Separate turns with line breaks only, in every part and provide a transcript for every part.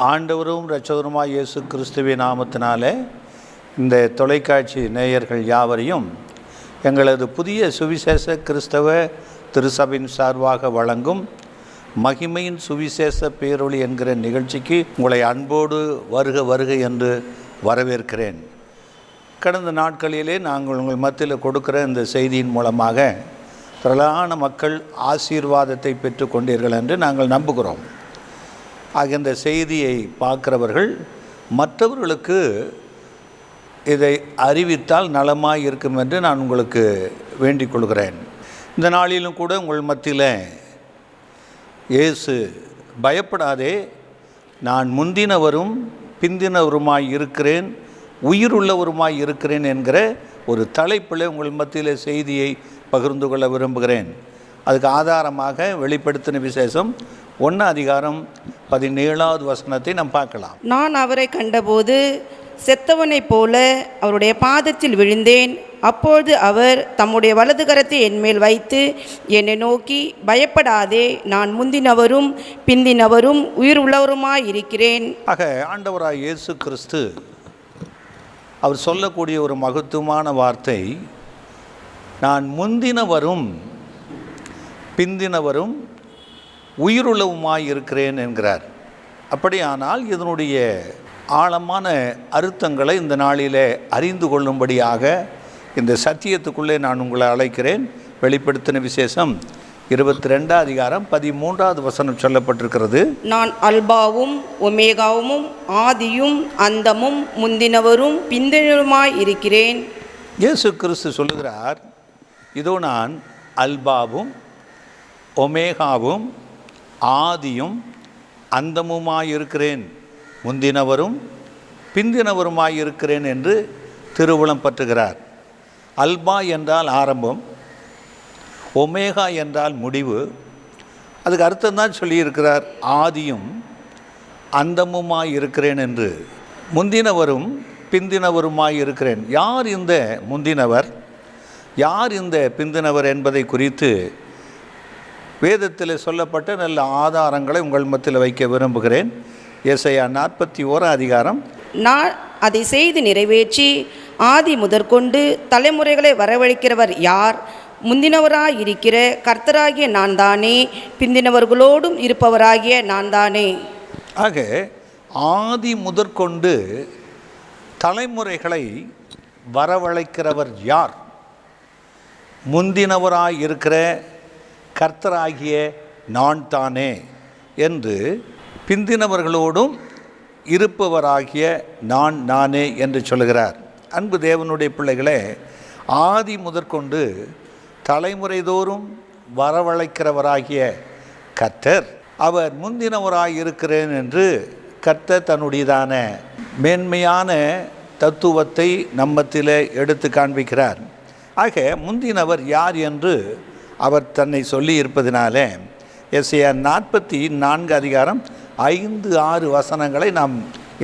ஆண்டவரும் இரட்சகருமாய் இயேசு கிறிஸ்துவின் நாமத்தினாலே இந்த தொலைக்காட்சி நேயர்கள் யாவரையும் எங்களது புதிய சுவிசேஷ கிறிஸ்தவ திருசபையின் சார்பாக வழங்கும் மகிமையின் சுவிசேஷ பேரொளி என்கிற நிகழ்ச்சிக்கு உங்களை அன்போடு வருக வருக என்று வரவேற்கிறேன். கடந்த நாட்களிலே நாங்கள் உங்கள் மத்தியில் கொடுக்கிற இந்த செய்தியின் மூலமாக திரளான மக்கள் ஆசீர்வாதத்தை பெற்று கொண்டீர்கள் என்று நாங்கள் நம்புகிறோம். ஆக இந்த செய்தியை பார்க்கிறவர்கள் மற்றவர்களுக்கு இதை அறிவித்தால் நலமாக இருக்கும் என்று நான் உங்களுக்கு வேண்டிக் கொள்கிறேன். இந்த நாளிலும் கூட உங்கள் மத்தியில் இயேசு பயப்படாதே, நான் முந்தினவரும் பிந்தினவருமாய் இருக்கிறேன், உயிருள்ளவருமாய் இருக்கிறேன் என்கிற ஒரு தலைப்பில் உங்கள் மத்தியில் செய்தியை பகிர்ந்து கொள்ள விரும்புகிறேன். அதுக்கு ஆதாரமாக வெளிப்படுத்தின விசேஷம் 1:17 நாம் பார்க்கலாம்.
நான் அவரை கண்டபோது செத்தவனைப் போல அவருடைய பாதத்தில் விழுந்தேன். அப்பொழுது அவர் தம்முடைய வலது கரத்தை என்மேல் வைத்து என்னை நோக்கி, பயப்படாதே, நான் முந்தினவரும் பிந்தினவரும் உயிர் உள்ளவருமாய் இருக்கிறேன்.
ஆக ஆண்டவராய் இயேசு கிறிஸ்து அவர் சொல்லக்கூடிய ஒரு மகத்துவமான வார்த்தை, நான் முந்தினவரும் பிந்தினவரும் உயிருள்ளவுமாய் இருக்கிறேன் என்கிறார். அப்படியானால் இதனுடைய ஆழமான அர்த்தங்களை இந்த நாளிலே அறிந்து கொள்ளும்படியாக இந்த சத்தியத்துக்குள்ளே நான் உங்களை அழைக்கிறேன். வெளிப்படுத்தின விசேஷம் 22:13 சொல்லப்பட்டிருக்கிறது.
நான் அல்பாவும் ஒமேகாவும் ஆதியும் அந்தமும் முந்தினவரும் பிந்தினவருமாய் இருக்கிறேன்.
இயேசு கிறிஸ்து சொல்லுகிறார், இதோ நான் அல்பாவும் ஒமேகாவும் ஆதியும் அந்தமுமாயிருக்கிறேன், முந்தினவரும் பிந்தினவருமாயிருக்கிறேன் என்று திருவுளம் பற்றுகிறார். அல்பா என்றால் ஆரம்பம், ஒமேகா என்றால் முடிவு. அதுக்கு அர்த்தம்தான் சொல்லியிருக்கிறார், ஆதியும் அந்தமுமாயிருக்கிறேன் என்று. முந்தினவரும் பிந்தினவருமாயிருக்கிறேன். யார் இந்த முந்தினவர், யார் இந்த பிந்தினவர் என்பதை குறித்து வேதத்தில் சொல்லப்பட்ட நல்ல ஆதாரங்களை உங்கள் மத்தியில் வைக்க விரும்புகிறேன். ஏசாயா 41
நான் அதை செய்து நிறைவேற்றி ஆதி முதற்கொண்டு தலைமுறைகளை வரவழைக்கிறவர் யார்? முந்தினவராயிருக்கிற கர்த்தராகிய நான் தானே, பிந்தினவர்களோடும் இருப்பவராகிய நான் தானே.
ஆக ஆதி முதற்கொண்டு தலைமுறைகளை வரவழைக்கிறவர் யார்? முந்தினவராயிருக்கிற கர்த்தராகிய நான் தானே என்று, பிந்தினவர்களோடும் இருப்பவராகிய நான் நானே என்று சொல்கிறார். அன்பு தேவனுடைய பிள்ளைகளே, ஆதி முதற்கொண்டு தலைமுறைதோறும் வரவழைக்கிறவராகிய கர்த்தர், அவர் முந்தினவராயிருக்கிறேன் என்று கர்த்தர் தன்னுடையதான மேன்மையான தத்துவத்தை நம்மத்திலே எடுத்து காண்பிக்கிறார். ஆக முந்தினவர் யார் என்று அவர் தன்னை சொல்லி இருப்பதினாலே ஏசாயா 44:5-6 நாம்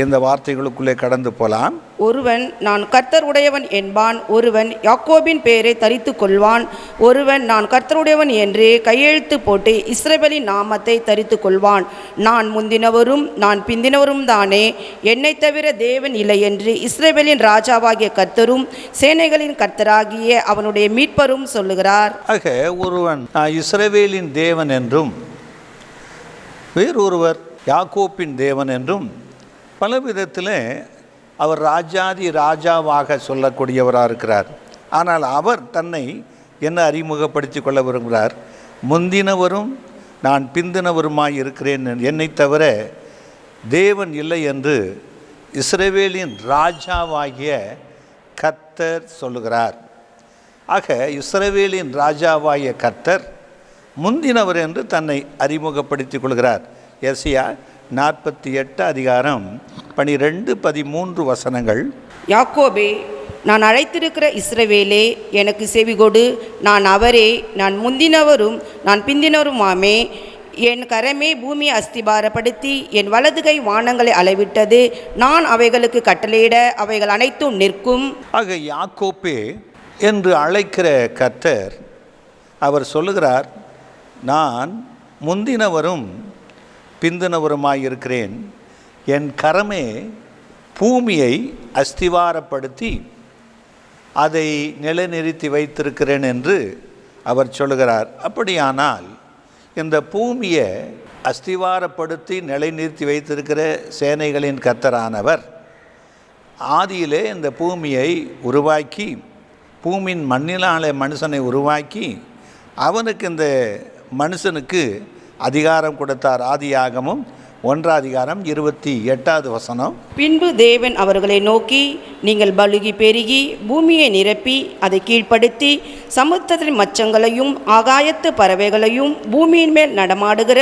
இந்த வார்த்தைகளுக்குள்ளே கடந்து போகலாம்.
ஒருவன் நான் கர்த்தர் உடையவன் என்பான், ஒருவன் யாக்கோபின் பெயரை தரித்து கொள்வான், ஒருவன் நான் கர்த்தருடையவன் என்று கையெழுத்து போட்டு இஸ்ரவேலின் நாமத்தை தரித்து கொள்வான். நான் முந்தினவரும் நான் பிந்தினவரும் தானே, என்னை தவிர தேவன் இல்லை என்று இஸ்ரவேலின் ராஜாவாகிய கர்த்தரும் சேனைகளின் கர்த்தராகிய அவனுடைய மீட்பரும் சொல்லுகிறார்.
ஆக ஒருவன் இஸ்ரவேலின் தேவன் என்றும் வேறொருவர் யாக்கோப்பின் தேவன் என்றும் பல விதத்தில் அவர் ராஜாதி ராஜாவாக சொல்லக்கூடியவராக இருக்கிறார். ஆனால் அவர் தன்னை என்ன அறிமுகப்படுத்தி கொள்ள விரும்புகிறார்? முந்தினவரும் நான் பிந்தினவருமாய் இருக்கிறேன், என்னை தவிர தேவன் இல்லை என்று இஸ்ரவேலின் ராஜாவாகிய கர்த்தர் சொல்லுகிறார். ஆக இஸ்ரவேலின் ராஜாவாகிய கர்த்தர் முந்தினவர் என்று தன்னை அறிமுகப்படுத்தி கொள்கிறார். ஏசாயா 48:12-13
யாக்கோபே, நான் அழைத்திருக்கிற இஸ்ரவேலே, எனக்கு செவிகொடு, நான் அவரே, நான் முந்தினவரும் நான் பிந்தினவருமாமே. என் கரமே பூமியை அஸ்திபாரப்படுத்தி என் வலதுகை வானங்களை அளவிட்டது. நான் அவைகளுக்கு கட்டளையிட அவைகள் அனைத்தும் நிற்கும்.
ஆக யாக்கோப்பே என்று அழைக்கிற கர்த்தர் அவர் சொல்லுகிறார், நான் முந்தினவரும் பிந்தினவருமாயிருக்கிறேன், என் கரமே பூமியை அஸ்திவாரப்படுத்தி அதை நிலைநிறுத்தி வைத்திருக்கிறேன் என்று அவர் சொல்கிறார். அப்படியானால் இந்த பூமியை அஸ்திவாரப்படுத்தி நிலைநிறுத்தி வைத்திருக்கிற சேனைகளின் கர்த்தரானவர் ஆதியிலே இந்த பூமியை உருவாக்கி, பூமியின் மண்ணினாலே மனுஷனை உருவாக்கி, அவனுக்கு இந்த மனுஷனுக்கு அதிகாரம் கொடுத்தார். ஆதியாகமம் 1:28
பின்பு தேவன் அவர்களை நோக்கி, நீங்கள் பலுகி பெருகி பூமியை நிரப்பி அதை கீழ்ப்படுத்தி சமுத்திரத்தின் மச்சங்களையும் ஆகாயத்து பறவைகளையும் பூமியின் மேல் நடமாடுகிற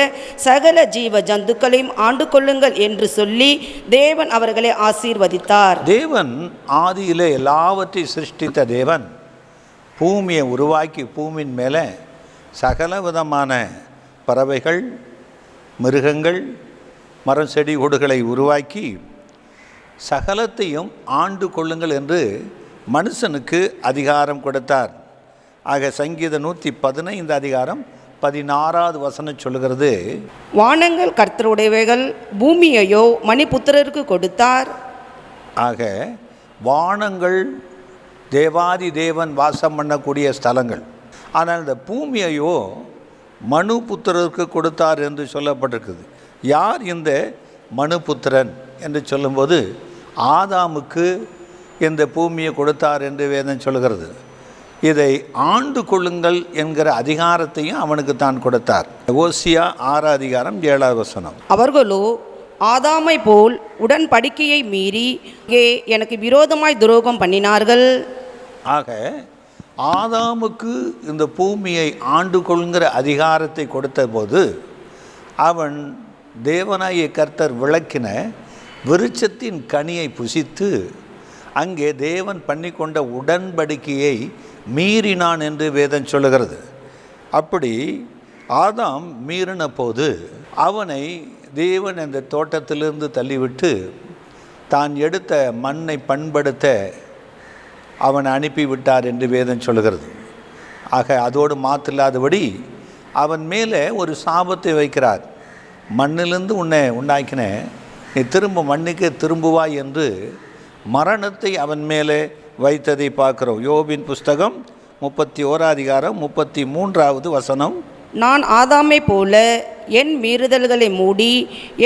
சகல ஜீவ ஜந்துக்களையும் ஆண்டு கொள்ளுங்கள் என்று சொல்லி தேவன் அவர்களை ஆசீர்வதித்தார்.
தேவன் ஆதியிலே எல்லாவற்றையும் சிருஷ்டித்த தேவன் பூமியை உருவாக்கி பூமியின் மேலே சகல விதமான பறவைகள், மிருகங்கள், மரம் செடி கொடிகளை உருவாக்கி சகலத்தையும் ஆண்டு கொள்ளுங்கள் என்று மனுஷனுக்கு அதிகாரம் கொடுத்தார். ஆக சங்கீதம் 115:16 சொல்லுகிறது,
வானங்கள் கர்த்தருடையவைகள், பூமியையோ மணிபுத்திரருக்கு கொடுத்தார்.
ஆக வானங்கள் தேவாதி தேவன் வாசம் பண்ணக்கூடிய ஸ்தலங்கள், ஆனால் இந்த பூமியையோ மனுபுத்திரருக்கு கொடுத்தார் என்று சொல்லப்பட்டிருக்குது. யார் இந்த மனுபுத்திரன் என்று சொல்லும்போது ஆதாமுக்கு இந்த பூமியை கொடுத்தார் என்று வேதம் சொல்கிறது. இதை ஆண்டு கொள்ளுங்கள் என்கிற அதிகாரத்தையும் அவனுக்கு தான் கொடுத்தார். ஓசியா 6:7
அவர்களோ ஆதாமை போல் உடன்படிக்கையை மீறி எனக்கு விரோதமாய் துரோகம் பண்ணினார்கள்.
ஆக ஆதாமுக்கு இந்த பூமியை ஆண்டு கொள்கிற அதிகாரத்தை கொடுத்த போது அவன் தேவனாகிய கர்த்தர் விளக்கின விருட்சத்தின் கனியை புசித்து அங்கே தேவன் பண்ணி கொண்ட உடன்படிக்கையை மீறினான் என்று வேதம் சொல்லுகிறது. அப்படி ஆதாம் மீறின போது அவனை தேவன் அந்த தோட்டத்திலிருந்து தள்ளிவிட்டு தான் எடுத்த மண்ணை பண்படுத்த அவன் அனுப்பிவிட்டார் என்று வேதம் சொல்லுகிறது. ஆக அதோடு மாத்தில்லாதபடி அவன் மேலே ஒரு சாபத்தை வைக்கிறார். மண்ணிலிருந்து உன்னை உண்டாக்கினேன், நீ திரும்ப மண்ணுக்கே திரும்புவாய் என்று மரணத்தை அவன் மேலே வைத்ததை பார்க்கிறோம். யோபின் புஸ்தகம் 31:33
நான் ஆதாமை போல என் மீறுதல்களை மூடி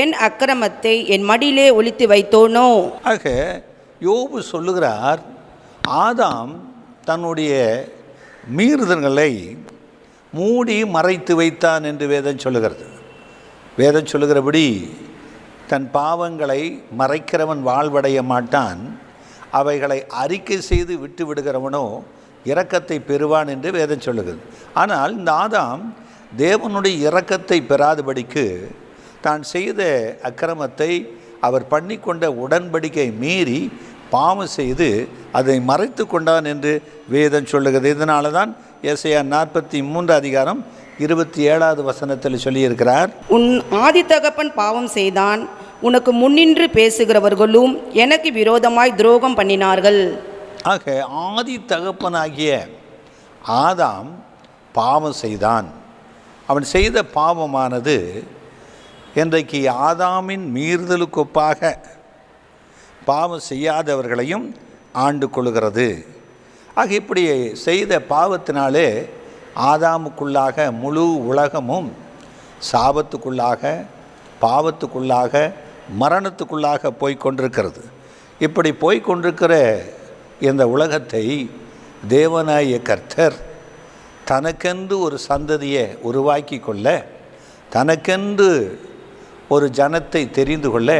என் அக்கிரமத்தை என் மடியிலே ஒளித்து வைத்தோனோ.
ஆக யோபு சொல்லுகிறார், ஆதாம் தன்னுடைய மீறுதல்களை மூடி மறைத்து வைத்தான் என்று வேதம் சொல்லுகிறது. வேதம் சொல்லுகிறபடி தன் பாவங்களை மறைக்கிறவன் வாழ்வடைய மாட்டான், அவைகளை அறிக்கை செய்து விட்டு விடுகிறவனோ இரக்கத்தை பெறுவான் என்று வேதம் சொல்லுகிறது. ஆனால் இந்த ஆதாம் தேவனுடைய இரக்கத்தை பெறாதபடிக்கு தான் செய்த அக்கிரமத்தை, அவர் பண்ணி கொண்ட உடன்படிக்கை மீறி பாவம் செய்து அதை மறைத்து கொண்டான் என்று வேதம் சொல்லுகிறது. இதனால தான் ஏசாயா 43:27 சொல்லியிருக்கிறார்,
உன் ஆதி தகப்பன் பாவம் செய்தான், உனக்கு முன்னின்று பேசுகிறவர்களும் எனக்கு விரோதமாய் துரோகம் பண்ணினார்கள்.
ஆக ஆதி தகப்பனாகிய ஆதாம் பாவம் செய்தான். அவன் செய்த பாவமானது இன்றைக்கு ஆதாமின் மீறுதலுக்கொப்பாக பாவம் செய்யாதவர்களையும் ஆண்டு கொள்கிறது. ஆக இப்படி செய்த பாவத்தினாலே ஆதாமுக்குள்ளாக முழு உலகமும் சாபத்துக்குள்ளாக, பாவத்துக்குள்ளாக, மரணத்துக்குள்ளாக போய்கொண்டிருக்கிறது. இப்படி போய்கொண்டிருக்கிற இந்த உலகத்தை தேவனாகிய கர்த்தர் தனக்கென்று ஒரு சந்ததியை உருவாக்கி கொள்ள, தனக்கென்று ஒரு ஜனத்தை தெரிந்து கொள்ள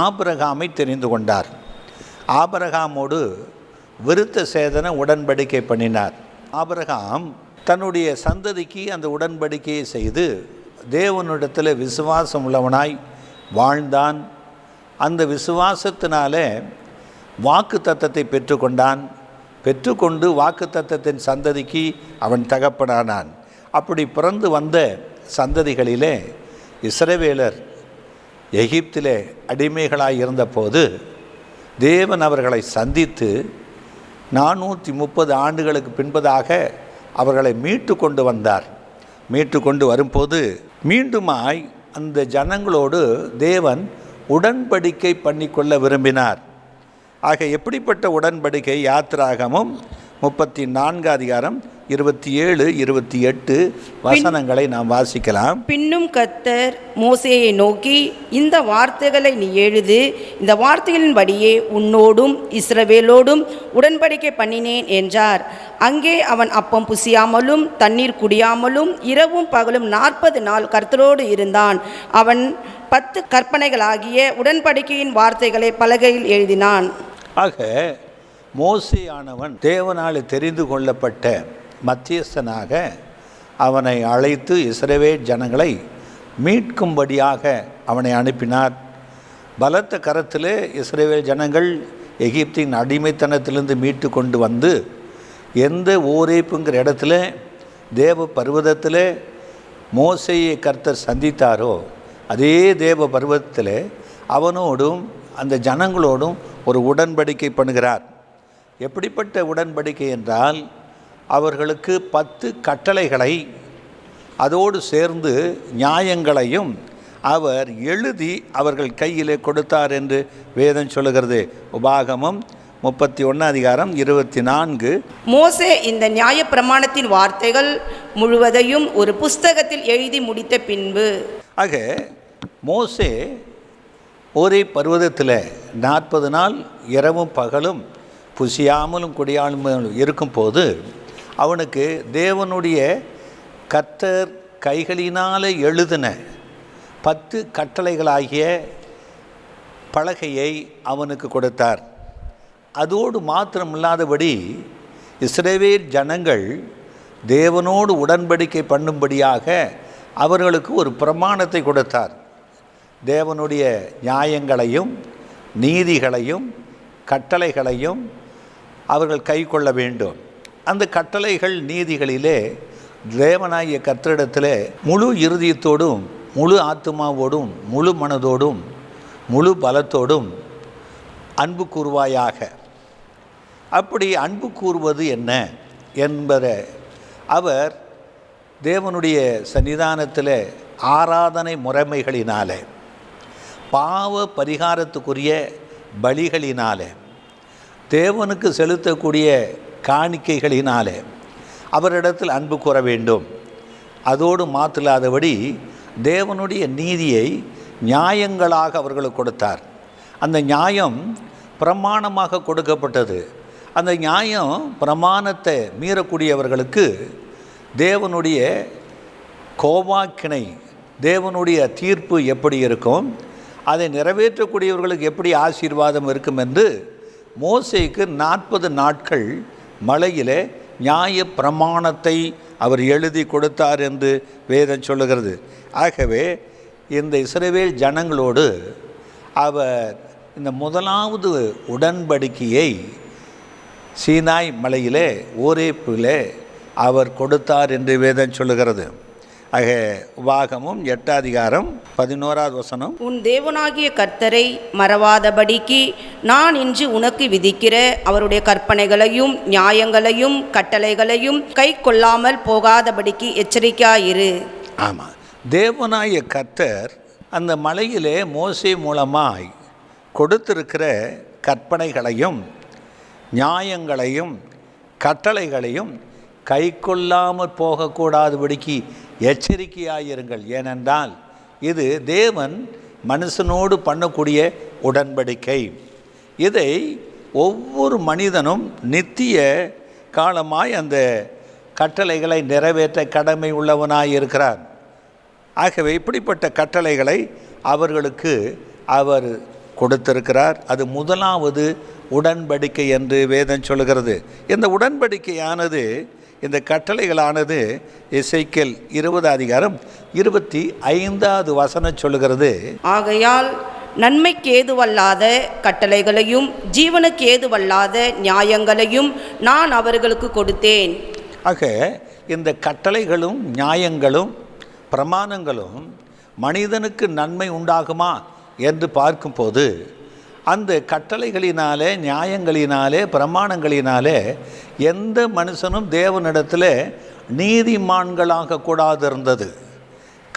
ஆபிரகாமை தெரிந்து கொண்டார். ஆபிரகாமோடு விருத்த சேதன உடன்படிக்கை பண்ணினார். ஆபிரகாம் தன்னுடைய சந்ததிக்கு அந்த உடன்படிக்கையை செய்து தேவனிடத்தில் விசுவாசம் உள்ளவனாய் வாழ்ந்தான். அந்த விசுவாசத்தினாலே வாக்கு தத்தத்தை பெற்றுக்கொண்டான். பெற்றுக்கொண்டு வாக்கு தத்தத்தின் சந்ததிக்கு அவன் தகப்பனானான். அப்படி பிறந்து வந்த சந்ததிகளிலே இஸ்ரவேலர் எகிப்திலே அடிமைகளாய் இருந்தபோது தேவன் அவர்களை சந்தித்து 430 ஆண்டுகளுக்கு பின்பதாக அவர்களை மீட்டு கொண்டு வந்தார். மீட்டு கொண்டு வரும்போது மீண்டுமாய் அந்த ஜனங்களோடு தேவன் உடன்படிக்கை பண்ணிக்கொள்ள விரும்பினார். ஆக எப்படிப்பட்ட உடன்படிக்கை? யாத்திராகமம் 34 அதிகாரம் 27, 28 வசனங்களை நாம் வாசிக்கலாம்.
பின்னும் கர்த்தர் மோசேயை நோக்கி, இந்த வார்த்தைகளை நீ எழுது, இந்த வார்த்தைகளின்படியே உன்னோடும் இஸ்ரவேலோடும் உடன்படிக்கை பண்ணினேன் என்றார். அங்கே அவன் அப்பம் புசியாமலும் தண்ணீர் குடியாமலும் இரவும் பகலும் 40 நாள் கர்த்தரோடு இருந்தான். அவன் 10 கற்பனைகளாகிய உடன்படிக்கையின் வார்த்தைகளை பலகையில் எழுதினான்.
ஆக மோசேயானவன் தேவனால் தெரிந்து கொள்ளப்பட்ட மத்தியஸ்தனாக அவனை அழைத்து இஸ்ரவேல் ஜனங்களை மீட்கும்படியாக அவனை அனுப்பினார். பலத்த கரத்திலே இஸ்ரவேல் ஜனங்கள் எகிப்தின் அடிமைத்தனத்திலிருந்து மீட்டு கொண்டு வந்து எந்த ஓரேப்புங்கிற இடத்துல தேவ பர்வதத்தில் மோசேயை கர்த்தர் சந்தித்தாரோ அதே தேவ பர்வதத்தில் அவனோடும் அந்த ஜனங்களோடும் ஒரு உடன்படிக்கை பண்ணுகிறார். எப்படிப்பட்ட உடன்படிக்கை என்றால், அவர்களுக்கு 10 கட்டளைகளை அதோடு சேர்ந்து நியாயங்களையும் அவர் எழுதி அவர்கள் கையிலே கொடுத்தார் என்று வேதம் சொல்லுகிறது. உபாகமம் 31 அதிகாரம் 24.
மோசே இந்த நியாயப்பிரமாணத்தின் வார்த்தைகள் முழுவதையும் ஒரு புஸ்தகத்தில் எழுதி முடித்த பின்பு,
ஆக மோசே ஒரே பர்வதத்தில் 40 நாள் இரவும் பகலும் புசியாமலும் குடியாமலும் இருக்கும்போது அவனுக்கு தேவனுடைய கர்த்தர் கைகளினால் எழுதின 10 கட்டளைகளாகிய பலகையை அவனுக்கு கொடுத்தார். அதோடு மாத்திரமில்லாதபடி இஸ்ரவேல் ஜனங்கள் தேவனோடு உடன்படிக்கை பண்ணும்படியாக அவர்களுக்கு ஒரு பிரமாணத்தை கொடுத்தார். தேவனுடைய நியாயங்களையும் நீதிகளையும் கட்டளைகளையும் அவர்கள் கை கொள்ள வேண்டும். அந்த கட்டளைகள் நீதிகளிலே தேவனாகிய கர்த்தரிடத்தில் முழு இருதயத்தோடும் முழு ஆத்துமாவோடும் முழு மனதோடும் முழு பலத்தோடும் அன்பு கூறுவாயாக. அப்படி அன்பு கூறுவது என்ன என்பதை அவர் தேவனுடைய சன்னிதானத்தில் ஆராதனை முறைமைகளினாலே, பாவ பரிகாரத்துக்குரிய பலிகளினாலே, தேவனுக்கு செலுத்தக்கூடிய காணிக்கைகளினாலே அவரிடத்தில் அன்பு கூற வேண்டும். அதோடு மாத்திராதபடி தேவனுடைய நீதியை நியாயங்களாக அவர்களுக்கு கொடுத்தார். அந்த நியாயம் பிரமாணமாக கொடுக்கப்பட்டது. அந்த நியாயம் பிரமாணத்தை மீறக்கூடியவர்களுக்கு தேவனுடைய கோபாக்கினை, தேவனுடைய தீர்ப்பு எப்படி இருக்கும், அதை நிறைவேற்றக்கூடியவர்களுக்கு எப்படி ஆசீர்வாதம் இருக்கும் என்று மோசேக்கு 40 நாட்கள் மலையிலே நியாய பிரமாணத்தை அவர் எழுதி கொடுத்தார் என்று வேதம் சொல்லுகிறது. ஆகவே இந்த இஸ்ரவேல் ஜனங்களோடு அவர் இந்த முதலாவது உடன்படிக்கையை சீனாய் மலையிலே ஓரேப்பிலே அவர் கொடுத்தார் என்று வேதம் சொல்லுகிறது. ஆக உபாகமும் 8 அதிகாரம் 11வது வசனம்,
உன் தேவனாகிய கர்த்தரை மறவாதபடிக்கு நான் இன்று உனக்கு விதிக்கிற அவருடைய கற்பனைகளையும் நியாயங்களையும் கட்டளைகளையும் கை கொள்ளாமல் போகாதபடிக்கு எச்சரிக்கையாயிரு.
ஆமாம், தேவனாகிய கர்த்தர் அந்த மலையிலே மோசே மூலமாய் கொடுத்திருக்கிற கற்பனைகளையும் நியாயங்களையும் கட்டளைகளையும் கை கொள்ளாமல் போகக்கூடாதபடிக்கு எச்சரிக்கையாயிருங்கள். ஏனென்றால் இது தேவன் மனுஷனோடு பண்ணக்கூடிய உடன்படிக்கை. இதை ஒவ்வொரு மனிதனும் நித்திய காலமாய் அந்த கட்டளைகளை நிறைவேற்ற கடமை உள்ளவனாய் இருக்கிறார். ஆகவே இப்படிப்பட்ட கட்டளைகளை அவர்களுக்கு அவர் கொடுத்திருக்கிறார். அது முதலாவது உடன்படிக்கை என்று வேதம் சொல்கிறது. இந்த உடன்படிக்கையானது, இந்த கட்டளைகளானது எசேக்கியேல் 20 அதிகாரம் 25வது வசனம் சொல்லுகிறது,
ஆகையால் நன்மைக்கு ஏதுவல்லாத கட்டளைகளையும் ஜீவனுக்கு ஏதுவல்லாத நியாயங்களையும் நான் அவர்களுக்கு கொடுத்தேன்.
ஆக இந்த கட்டளைகளும் நியாயங்களும் பிரமாணங்களும் மனிதனுக்கு நன்மை உண்டாகுமா என்று பார்க்கும்போது அந்த கட்டளைகளினாலே நியாயங்களினாலே பிரமாணங்களினாலே எந்த மனுஷனும் தேவனிடத்தில் நீதிமான்களாக கூடாது இருந்தது.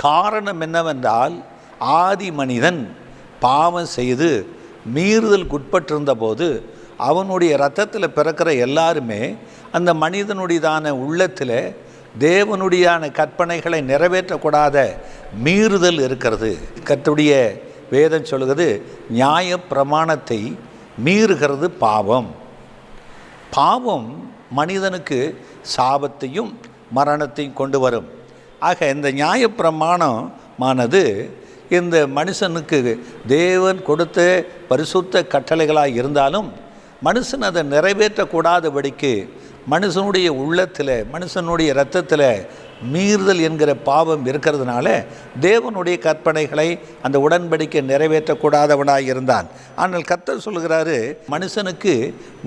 காரணம் என்னவென்றால் ஆதி மனிதன் பாவம் செய்து மீறுதலுக்கு உட்பட்டிருந்த போது அவனுடைய இரத்தத்தில் பிறக்கிற எல்லாருமே அந்த மனிதனுடையதான உள்ளத்தில் தேவனுடையான கற்பனைகளை நிறைவேற்றக்கூடாத மீறுதல் இருக்கிறது. கர்த்தருடைய வேதம் சொல்கிறது, நியாய பிரமாணத்தை மீறுகிறது பாவம். பாவம் மனிதனுக்கு சாபத்தையும் மரணத்தையும் கொண்டு வரும். ஆக இந்த நியாயப்பிரமாணமானது இந்த மனுஷனுக்கு தேவன் கொடுத்த பரிசுத்த கட்டளைகளாக இருந்தாலும் மனுஷன் அதை நிறைவேற்றக்கூடாதபடிக்கு மனுஷனுடைய உள்ளத்தில், மனுஷனுடைய இரத்தத்தில் மீறுதல் என்கிற பாவம் இருக்கிறதுனால தேவனுடைய கற்பனைகளை அந்த உடன்படிக்கை நிறைவேற்றக்கூடாதவனாக இருந்தான். ஆனால் கர்த்தர் சொல்கிறாரு, மனுஷனுக்கு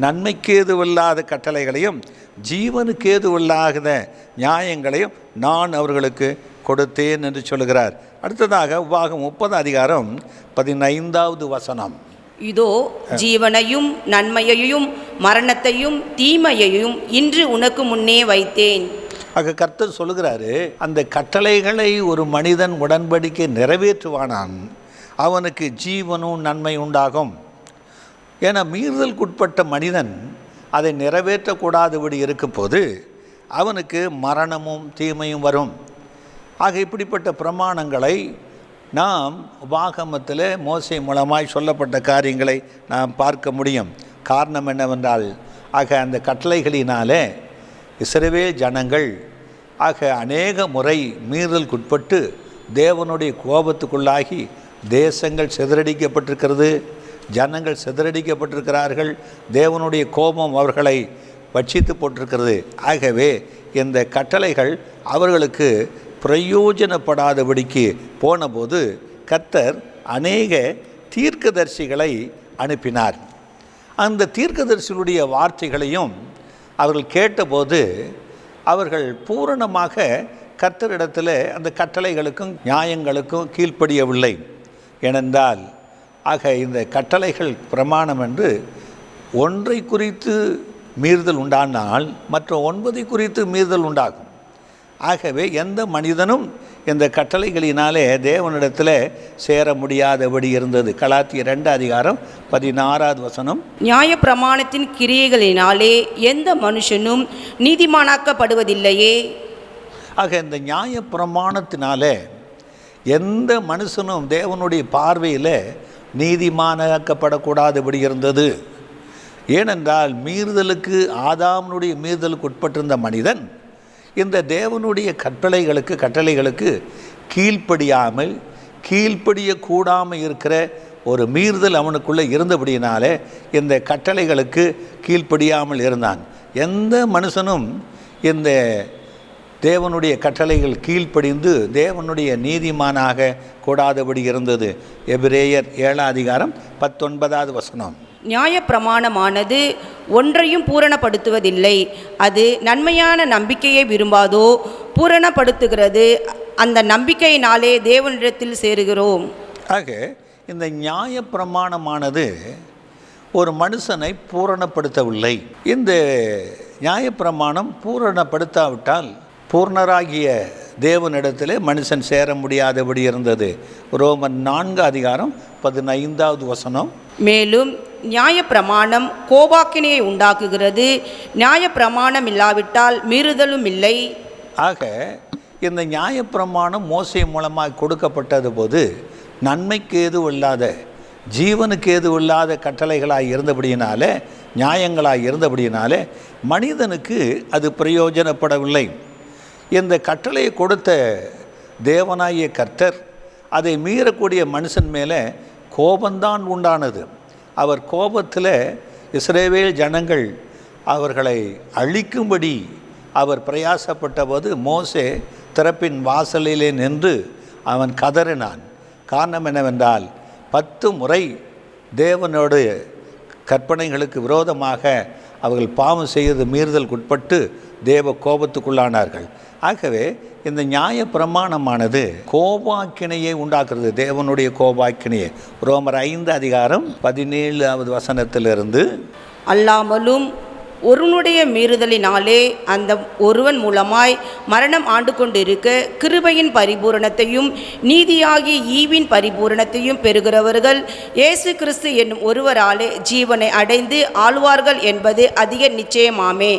நன்மைக்கேதுவில்லாத கட்டளைகளையும் ஜீவனுக்கேதுவில்லாத நியாயங்களையும் நான் அவர்களுக்கு கொடுத்தேன் என்று சொல்கிறார். அடுத்ததாக உபாகம் 30:15
இதோ ஜீவனையும் நன்மையையும் மரணத்தையும் தீமையையும் இன்று உனக்கு முன்னே வைத்தேன்.
ஆக கர்த்தர் சொல்லுகிறாரு, அந்த கட்டளைகளை ஒரு மனிதன் உடன்படிக்கை நிறைவேற்றுவானான், அவனுக்கு ஜீவனும் நன்மை உண்டாகும். ஏன்னா மீறுதலுக்குட்பட்ட மனிதன் அதை நிறைவேற்றக்கூடாதபடி இருக்கும் போது அவனுக்கு மரணமும் தீமையும் வரும். ஆக இப்படிப்பட்ட பிரமாணங்களை நாம் உபாகமத்தில் மோசே மூலமாய் சொல்லப்பட்ட காரியங்களை நாம் பார்க்க முடியும். காரணம் என்னவென்றால், ஆக அந்த கட்டளைகளினாலே இஸ்ரவேல் ஜனங்கள் அநேக முறை மீறலுக்குட்பட்டு தேவனுடைய கோபத்துக்குள்ளாகி தேசங்கள் சிதறடிக்கப்பட்டிருக்கிறது, ஜனங்கள் சிதறடிக்கப்பட்டிருக்கிறார்கள், தேவனுடைய கோபம் அவர்களை வட்சித்து போட்டிருக்கிறது. ஆகவே இந்த கட்டளைகள் அவர்களுக்கு பிரயோஜனப்படாதபடிக்கு போனபோது கர்த்தர் அநேக தீர்க்கதரிசிகளை அனுப்பினார். அந்த தீர்க்கதரிசிகளுடைய வார்த்தைகளையும் அவர்கள் கேட்டபோது அவர்கள் பூரணமாக கர்த்தரிடத்தில் அந்த கட்டளைகளுக்கும் நியாயங்களுக்கும் கீழ்ப்படியவில்லை. ஏனென்றால் இந்த கட்டளைகள் பிரமாணம் என்று ஒன்றை குறித்து மீறுதல் உண்டானால் மற்ற 9 குறித்து மீறுதல் உண்டாகும். ஆகவே எந்த மனிதனும் இந்த கட்டளைகளினாலே தேவனிடத்தில் சேர முடியாதபடி இருந்தது. கலாத்தியர் 2:16
நியாய பிரமாணத்தின் கிரியைகளினாலே எந்த மனுஷனும் நீதிமானாக்கப்படுவதில்லையே.
இந்த நியாய பிரமாணத்தினாலே எந்த மனுஷனும் தேவனுடைய பார்வையில் நீதிமானாக்கப்படக்கூடாதபடி இருந்தது. ஏனென்றால் மீறுதலுக்கு, ஆதாமுடைய மீறுதலுக்கு உட்பட்டிருந்த மனிதன் இந்த தேவனுடைய கட்டளைகளுக்கு கீழ்ப்படியக்கூடாமல் இருக்கிற ஒரு மீறுதல் அவனுக்குள்ளே இருந்தபடியினாலே இந்த கட்டளைகளுக்கு கீழ்ப்படியாமல் இருந்தான். எந்த மனுஷனும் இந்த தேவனுடைய கட்டளைகள் கீழ்ப்படிந்து தேவனுடைய நீதிமானாக கூடாதபடி இருந்தது. எபிரேயர் 7:19
நியாய பிரமாணமானது ஒன்றையும் பூரணப்படுத்துவதில்லை, அது நன்மையான நம்பிக்கையை விரும்பாதோ பூரணப்படுத்துகிறது. அந்த நம்பிக்கையினாலே தேவனிடத்தில் சேருகிறோம்.
இந்த நியாய பிரமாணமானது ஒரு மனுஷனை பூரணப்படுத்தவில்லை. இந்த நியாயப்பிரமாணம் பூரணப்படுத்தாவிட்டால் பூர்ணராகிய தேவனிடத்திலே மனுஷன் சேர முடியாதபடி இருந்தது. ரோமர் 4:15
மேலும் நியாயப்பிரமாணம் கோபாக்கினையை உண்டாக்குகிறது, நியாயப்பிரமாணம் இல்லாவிட்டால் மீறுதலும் இல்லை.
இந்த நியாயப்பிரமாணம் மோசே மூலமாக கொடுக்கப்பட்டது போது நன்மைக்கு ஏதும் இல்லாத, ஜீவனுக்கு ஏதும் இல்லாத கட்டளைகளாக இருந்தபடியினாலே, நியாயங்களாக இருந்தபடியினாலே மனிதனுக்கு அது பிரயோஜனப்படவில்லை. இந்த கட்டளையை கொடுத்த தேவனாகிய கர்த்தர் அதை மீறக்கூடிய மனுஷன் மேலே கோபந்தான் உண்டானது. அவர் கோபத்தில் இஸ்ரவேல் ஜனங்கள் அவர்களை அழிக்கும்படி அவர் பிரயாசப்பட்ட போது மோசே திறப்பின் வாசலிலே நின்று அவன் கதறினான். காரணம் என்னவென்றால் 10 முறை தேவனோடு கற்பனைகளுக்கு விரோதமாக அவர்கள் பாவம் செய்து மீறுதலுக்கு உட்பட்டு தேவ கோபத்துக்குள்ளானார்கள். ஆகவே இந்த நியாய பிரமாணமானது கோபாக்கினையை உண்டாக்குறது, தேவனுடைய கோபாக்கினையை. ரோமர் 5:17 அல்லாமலும்
ஒருவனுடைய மீறுதலினாலே அந்த ஒருவன் மூலமாய் மரணம் ஆண்டு கொண்டிருக்க கிருபையின் பரிபூரணத்தையும் நீதியாகிய ஈவின் பரிபூரணத்தையும் பெறுகிறவர்கள் இயேசு கிறிஸ்து என்னும் ஒருவராலே ஜீவனை அடைந்து ஆளுவார்கள் என்பது அதிக நிச்சயமாமே.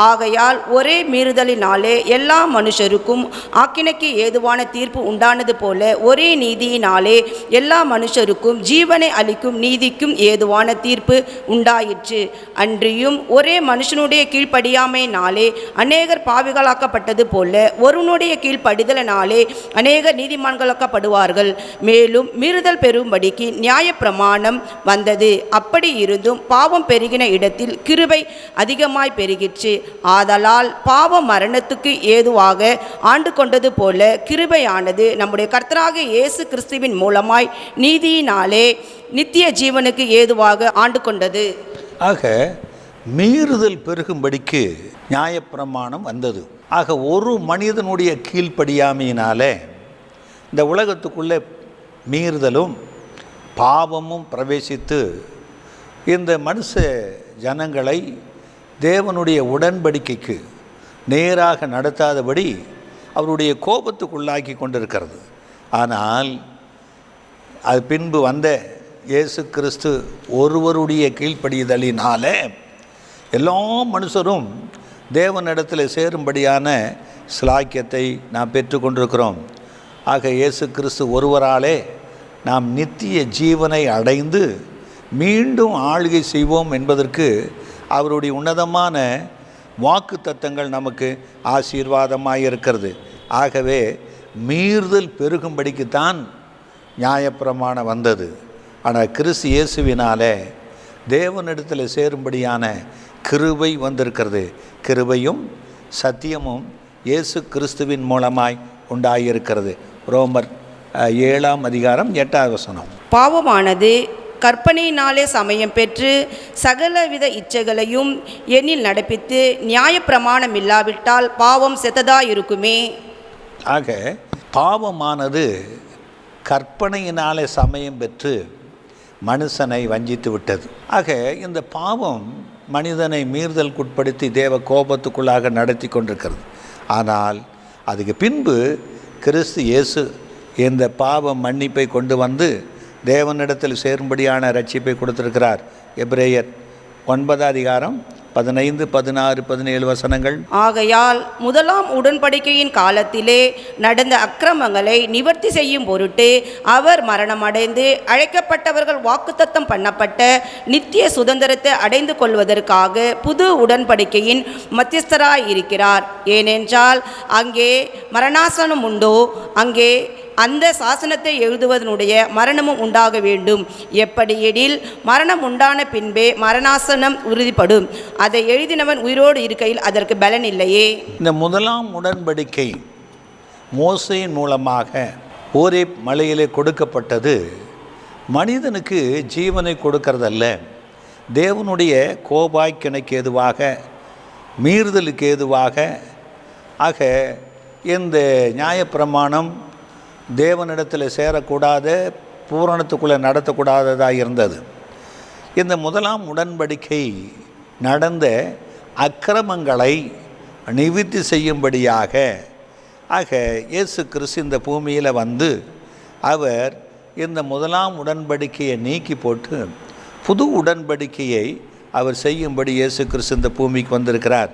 ஆகையால் ஒரே மீறுதலினாலே எல்லா மனுஷருக்கும் ஆக்கினைக்கு ஏதுவான தீர்ப்பு உண்டானது போல ஒரே நீதியினாலே எல்லா மனுஷருக்கும் ஜீவனை அளிக்கும் நீதிக்கும் ஏதுவான தீர்ப்பு உண்டாயிற்று. அன்றியும் ஒரே மனுஷனுடைய கீழ்ப்படியாமையினாலே அநேகர் பாவிகளாக்கப்பட்டது போல ஒருவனுடைய கீழ்ப்படிதலினாலே அநேகர் நீதிமான்களாக்கப்படுவார்கள். மேலும் மீறுதல் பெறும்படிக்கு நியாயப்பிரமாணம் வந்தது. அப்படி இருந்தும் பாவம் பெருகின இடத்தில் கிருபை அதிகமாய் பெருகிற்று. ஆதலால் பாவம் மரணத்துக்கு ஏதுவாக ஆண்டு கொண்டது போல கிருபையானது நம்முடைய கர்த்தராகிய இயேசு கிறிஸ்துவின் மூலமாய் நீதியினாலே நித்திய ஜீவனுக்கு ஏதுவாக ஆண்டு கொண்டது.
ஆக மீறுதல் பெருகும்படிக்கு நியாயப்பிரமாணம் வந்தது. ஆக ஒரு மனிதனுடைய கீழ்ப்படியாமையினாலே இந்த உலகத்துக்குள்ளே மீறுதலும் பாவமும் பிரவேசித்து இந்த மனுஷ ஜனங்களை தேவனுடைய உடன்படிக்கைக்கு நேராக நடத்தாதபடி அவருடைய கோபத்துக்குள்ளாக்கி கொண்டிருக்கிறது. ஆனால் அது பின்பு வந்த இயேசு கிறிஸ்து ஒருவருடைய கீழ்ப்படிதலினாலே எல்லா மனுஷரும் தேவனிடத்தில் சேரும்படியான ஸ்லாக்கியத்தை நாம் பெற்றுக்கொண்டிருக்கிறோம். ஆக இயேசு கிறிஸ்து ஒருவராலே நாம் நித்திய ஜீவனை அடைந்து மீண்டும் ஆளுகை செய்வோம் என்பதற்கு அவருடைய உன்னதமான வாக்கு தத்தங்கள் நமக்கு ஆசீர்வாதமாக இருக்கிறது. ஆகவே மீறுதல் பெருகும்படிக்குத்தான் நியாயப்பிரமாணம் வந்தது. ஆனால் கிறிஸ்து இயேசுவினாலே தேவனிடத்தில் சேரும்படியான கிருபை வந்திருக்கிறது. கிருபையும் சத்தியமும் இயேசு கிறிஸ்துவின் மூலமாய் உண்டாயிருக்கிறது. ரோமர் 7:8.
பாவமானது கற்பனையினாலே சமயம் பெற்று சகலவித இச்சைகளையும் எண்ணில் நடப்பித்து நியாயப்பிரமாணம் இல்லாவிட்டால் பாவம் செத்ததாயிருக்குமே.
ஆக பாவமானது கற்பனையினாலே சமயம் பெற்று மனுஷனை வஞ்சித்து விட்டது. ஆக இந்த பாவம் மனிதனை மீறுதலுக்குட்படுத்தி தேவ கோபத்துக்குள்ளாக நடத்தி கொண்டிருக்கிறது. ஆனால் அதுக்கு பின்பு கிறிஸ்து இயேசு இந்த பாவ மன்னிப்பை கொண்டு வந்து தேவனிடத்தில் சேரும்படியான ரட்சிப்பை கொடுத்திருக்கிறார். எபிரேயர் 9:15, 16, 17
ஆகையால் முதலாம் உடன்படிக்கையின் காலத்திலே நடந்த அக்கிரமங்களை நிவர்த்தி செய்யும் பொருட்டு அவர் மரணமடைந்து அழைக்கப்பட்டவர்கள் வாக்குத்தத்தம் பண்ணப்பட்ட நித்திய சுதந்திரத்தை அடைந்து கொள்வதற்காக புது உடன்படிக்கையின் மத்தியஸ்தராயிருக்கிறார். ஏனென்றால் அங்கே மரணாசனம் உண்டோ, அங்கே அந்த சாசனத்தை எழுதுவதனுடைய மரணமும் உண்டாக வேண்டும். எப்படியெனில் மரணம் உண்டான பின்பே மரணாசனம் உறுதிப்படும். அதை எழுதினவன் உயிரோடு இருக்கையில் அதற்கு பலன் இல்லையே.
இந்த முதலாம் உடன்படிக்கை மோசேயின் மூலமாக ஓரேப் மலையிலே கொடுக்கப்பட்டது மனிதனுக்கு ஜீவனை கொடுக்கறதல்ல, தேவனுடைய கோபாக்கினைக்கு ஏதுவாக, மீறுதலுக்கு ஏதுவாக. ஆக இந்த நியாயப்பிரமாணம் தேவனிடத்தில் சேரக்கூடாத, பூரணத்துக்குள்ளே நடத்தக்கூடாததாக இருந்தது. இந்த முதலாம் உடன்படிக்கை நடந்த அக்கிரமங்களை நிவர்த்தி செய்யும்படியாக ஆக இயேசு கிறிஸ்து இந்த பூமியில் வந்து அவர் இந்த முதலாம் உடன்படிக்கையை நீக்கி போட்டு புது உடன்படிக்கையை அவர் செய்யும்படி இயேசு கிறிஸ்து இந்த பூமிக்கு வந்திருக்கிறார்.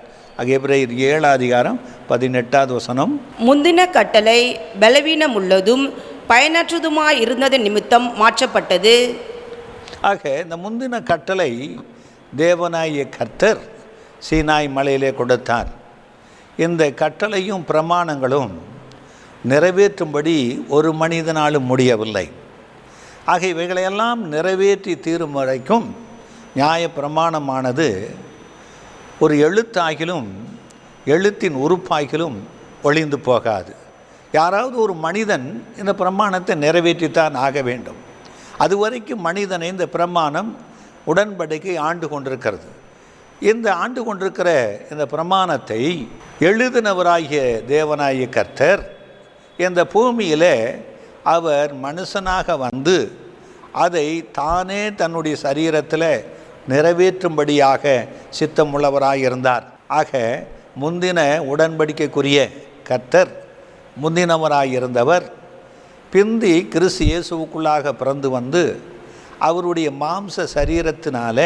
எபிரேயர் 7:18.
முந்தின கட்டளை பலவீனம் உள்ளதும் பயனற்றதுமாய் இருந்தது நிமித்தம் மாற்றப்பட்டது.
ஆக இந்த முந்தின கட்டளை தேவனாகிய கர்த்தர் சீனாய் மலையிலே கொடுத்தார். இந்த கட்டளையும் பிரமாணங்களும் நிறைவேற்றும்படி ஒரு மனிதனாலும் முடியவில்லை. ஆக இவைகளையெல்லாம் நிறைவேற்றி தீரும் வரைக்கும் நியாய பிரமாணமானது ஒரு எழுத்தாகிலும் எழுத்தின் உறுப்பாகிலும் ஒளிந்து போகாது. யாராவது ஒரு மனிதன் இந்த பிரமாணத்தை நிறைவேற்றித்தான் ஆக வேண்டும். அதுவரைக்கும் மனிதனை இந்த பிரமாணம் உடன்படிக்கை ஆண்டு கொண்டிருக்கிறது. இந்த ஆண்டு கொண்டிருக்கிற இந்த பிரமாணத்தை எழுதினவராகிய தேவனாகிய கர்த்தர் இந்த பூமியில் அவர் மனுஷனாக வந்து அதை தானே தன்னுடைய சரீரத்தில் நிறைவேற்றும்படியாக சித்தமுள்ளவராயிருந்தார். ஆக முந்தின உடன்படிக்கைக்குரிய கர்த்தர் முந்தினவராயிருந்தவர் பிந்தி கிறிஸ்து இயேசுவுக்குள்ளாக பிறந்து வந்து அவருடைய மாம்ச சரீரத்தினால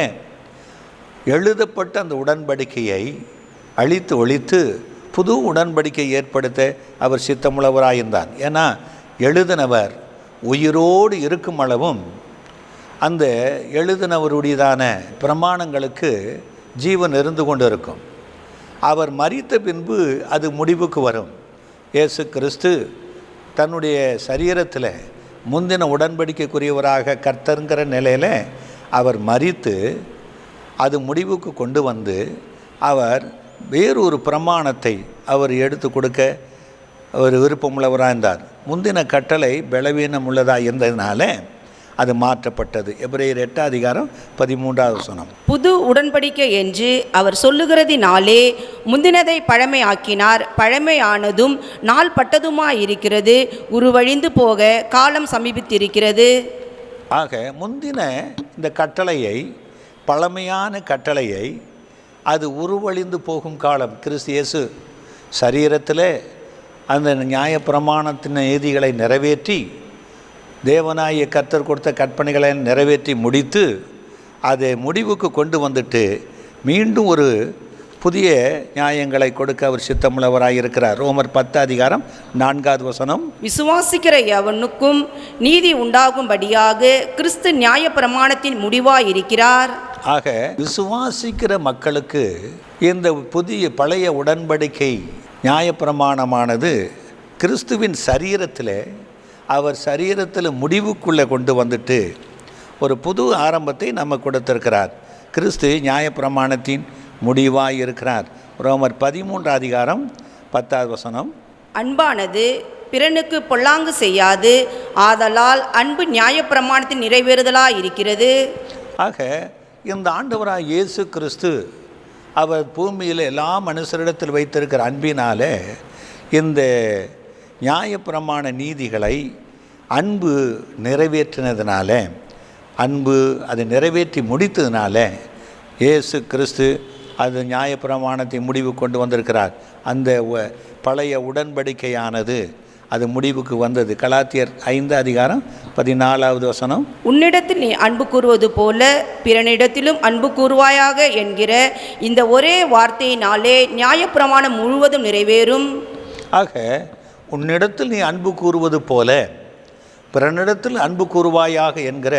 எழுதப்பட்ட அந்த உடன்படிக்கையை அழித்து ஒழித்து புது உடன்படிக்கை ஏற்படுத்த அவர் சித்தமுள்ளவராயிருந்தார். ஏன்னா எழுதினவர் உயிரோடு இருக்கும் அளவும் அந்த எழுதினவருடையதான பிரமாணங்களுக்கு ஜீவன் இருந்து கொண்டு இருக்கும். அவர் மரித்த பின்பு அது முடிவுக்கு வரும். இயேசு கிறிஸ்து தன்னுடைய சரீரத்தில் முந்தின உடன்படிக்கைக்குரியவராக கர்த்தருங்கிற நிலையில் அவர் மரித்து அது முடிவுக்கு கொண்டு வந்து அவர் வேறொரு பிரமாணத்தை அவர் எடுத்து கொடுக்க அவர் விருப்பமுள்ளவராக இருந்தார். முந்தின கட்டளை பலவீனம் உள்ளதாக இருந்ததுனால அது மாற்றப்பட்டது. எபிரேயர் 8:13
புது உடன்படிக்கை என்று அவர் சொல்லுகிறதினாலே முந்தினதை பழமை ஆக்கினார். பழமையானதும் நாள் பட்டதுமாயிருக்கிறது, உருவழிந்து போக காலம் சமீபித்திருக்கிறது.
ஆக முந்தின இந்த கட்டளையை, பழமையான கட்டளையை, அது உருவழிந்து போகும் காலம் கிறிஸ்து இயேசு சரீரத்தில் அந்த நியாயப்பிரமாணத்தின் நீதிகளை நிறைவேற்றி தேவனாகிய கர்த்தர் கொடுத்த கற்பனைகளை நிறைவேற்றி முடித்து அதை முடிவுக்கு கொண்டு வந்துட்டு மீண்டும் ஒரு புதிய நியாயங்களை கொடுக்க அவர் சித்தமுள்ளவராக இருக்கிறார். ரோமர் 10:4
விசுவாசிக்கிற எவனுக்கும் நீதி உண்டாகும்படியாக கிறிஸ்து நியாயப்பிரமாணத்தின் முடிவாயிருக்கிறார்.
ஆக விசுவாசிக்கிற மக்களுக்கு இந்த புதிய பழைய உடன்படிக்கை நியாயப்பிரமாணமானது கிறிஸ்துவின் சரீரத்தில், அவர் சரீரத்தில் முடிவுக்குள்ளே கொண்டு வந்துட்டு ஒரு புது ஆரம்பத்தை நம்ம கொடுத்திருக்கிறார். கிறிஸ்து நியாயப்பிரமாணத்தின் முடிவாய் இருக்கிறார். ரோமர் 13:10
அன்பானது பிறனுக்கு பொல்லாங்கு செய்யாது, ஆதலால் அன்பு நியாயப்பிரமாணத்தின் நிறைவேறுதலாய் இருக்கிறது.
ஆக இந்த ஆண்டவராக இயேசு கிறிஸ்து அவர் பூமியில் எல்லா மனுஷரிடத்தில் வைத்திருக்கிற அன்பினாலே இந்த நியாயப்பிரமாண நீதிகளை அன்பு நிறைவேற்றினதுனால, அன்பு அதை நிறைவேற்றி முடித்ததுனால இயேசு கிறிஸ்து அது நியாயப்பிரமாணத்தை முடிவு கொண்டு வந்திருக்கிறார். அந்த பழைய உடன்படிக்கையானது அது முடிவுக்கு வந்தது. கலாத்தியர் 5:14
உன்னிடத்தில் நீ அன்பு கூறுவது போல பிறனிடத்திலும் அன்பு கூறுவாயாக என்கிற இந்த ஒரே வார்த்தையினாலே நியாயப்பிரமாணம் முழுவதும் நிறைவேறும்.
ஆக உன்னிடத்தில் நீ அன்பு கூறுவது போல பிறனிடத்தில் அன்பு கூறுவாயாக என்கிற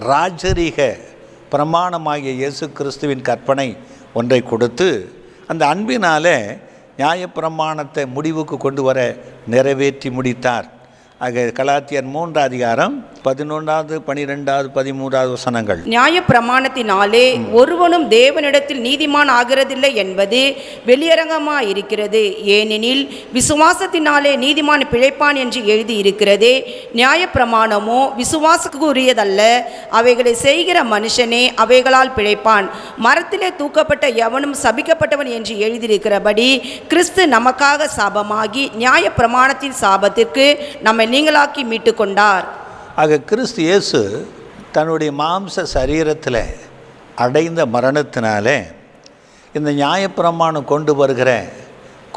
ராஜரீக பிரமாணமாகிய இயேசு கிறிஸ்துவின் கற்பனை ஒன்றை கொடுத்து அந்த அன்பினாலே நியாயப்பிரமாணத்தை முடிவுக்கு கொண்டு வர நிறைவேற்றி முடித்தார். ஆக கலாத்தியர் 3:11, 12, 13
நியாயப்பிரமாணத்தினாலே ஒருவனும் தேவனிடத்தில் நீதிமான் ஆகிறதில்லை என்பது வெளியரங்கமாயிருக்கிறது. ஏனெனில் விசுவாசத்தினாலே நீதிமான் பிழைப்பான் என்று எழுதி இருக்கிறதே. நியாயப்பிரமாணமோ விசுவாசக்குரியதல்ல, அவைகளை செய்கிற மனுஷனே அவைகளால் பிழைப்பான். மரத்திலே தூக்கப்பட்ட எவனும் சபிக்கப்பட்டவன் என்று எழுதியிருக்கிறபடி கிறிஸ்து நமக்காக சாபமாகி நியாயப்பிரமாணத்தின் சாபத்திற்கு நம்மை நீங்களாக்கி மீட்டு கொண்டார்.
ஆக கிறிஸ்து இயேசு தன்னுடைய மாம்ச சரீரத்தில் அடைந்த மரணத்தினாலே இந்த நியாயப்பிரமாணம் கொண்டு வருகிற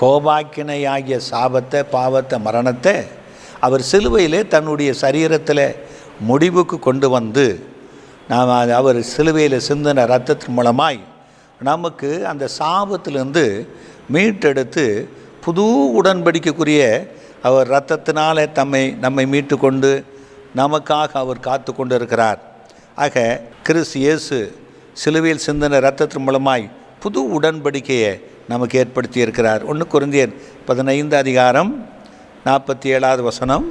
கோபாக்கினையாகிய சாபத்தை, பாவத்தை, மரணத்தை அவர் சிலுவையிலே தன்னுடைய சரீரத்தில் முடிவுக்கு கொண்டு வந்து நாம் அவர் சிலுவையில் சிந்தின இரத்தத்தின் மூலமாய் நமக்கு அந்த சாபத்திலிருந்து மீட்டெடுத்து புது உடன்படிக்கைக்குரிய அவர் இரத்தத்தினாலே நம்மை மீட்டு கொண்டு நமக்காக அவர் காத்து கொண்டு இருக்கிறார். ஆக கிறிஸ்து இயேசு சிலுவையில் சிந்தின இரத்தத்தின் மூலமாய் புது உடன்படிக்கையை நமக்கு ஏற்படுத்தி இருக்கிறார். 1 கொரிந்தியர் 15:47